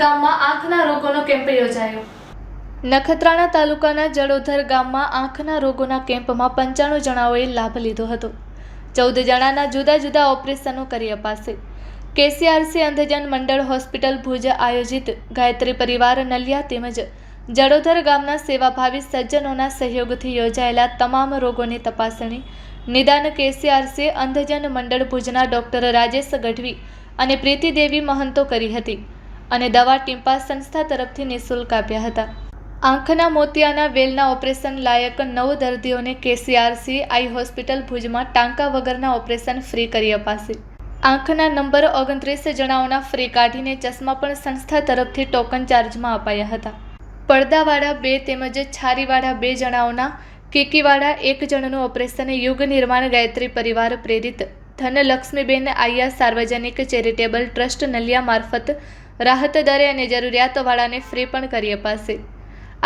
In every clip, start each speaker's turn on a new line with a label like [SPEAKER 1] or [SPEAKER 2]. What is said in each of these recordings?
[SPEAKER 1] ગામમાં આંખના રોગોનો કેમ્પ યોજાયો। નખત્રાણા તાલુકાના જડોધર ગામમાં આંખના રોગોના કેમ્પમાં 95 જણાઓએ લાભ લીધો હતો। 14 જણાના જુદા જુદા ઓપરેશનો કરી અપાશે। કેસીઆરસી અંધજન મંડળ હોસ્પિટલ ભુજ આયોજિત ગાયત્રી પરિવાર નલિયા તેમજ જડોધર ગામના સેવાભાવી સજ્જનોના સહયોગથી યોજાયેલા તમામ રોગોની તપાસણી નિદાન કેસીઆરસી અંધજન મંડળ ભુજના ડોક્ટર રાજેશ ગઢવી અને પ્રીતિદેવી મહંતો કરી હતી અને દવા ટીમ્પા સંસ્થા તરફથી નિઃશુલ્ક આપ્યા હતા। આંખના મોતિયાના વેલના ઓપરેશન લાયક 9 દર્દીઓને કેસીઆરસી આઈ હોસ્પિટલ ભુજમાં ટાંકા વગરના ઓપરેશન ફ્રી કરી અપાશે। આંખના નંબર 29 જણાઓના ફ્રી કાઢીને ચશ્મા પણ સંસ્થા તરફથી ટોકન ચાર્જમાં અપાયા હતા। પડદાવાળા 2 તેમજ છારીવાળા 2 જણાઓના કીકીવાળા 1 જણનું ઓપરેશન યુગ નિર્માણ ગાયત્રી પરિવાર પ્રેરિત ધનલક્ષ્મીબેન આયા સાર્વજનિક ચેરિટેબલ ટ્રસ્ટ નલિયા મારફત રાહત દરે અને જરૂરિયાતવાળાને ફ્રી પણ કરી અપાશે।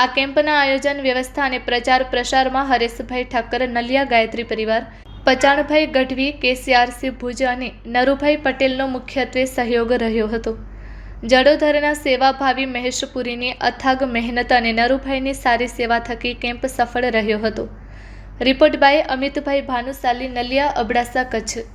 [SPEAKER 1] આ કેમ્પના આયોજન વ્યવસ્થા અને પ્રચાર પ્રસારમાં હરેશભાઈ ઠક્કર નલિયા ગાયત્રી પરિવાર, પચાણભાઈ ગઢવી કેસીઆરસી ભુજ અને નરુભાઈ પટેલનો મુખ્યત્વે સહયોગ રહ્યો હતો। જડોધરના સેવાભાવી મહેશપુરીની અથાગ મહેનત અને નરુભાઈની સારી સેવા થકી કેમ્પ સફળ રહ્યો હતો। Report by Amitbhai Bhanushali, Naliya, Abdasa, Kutch.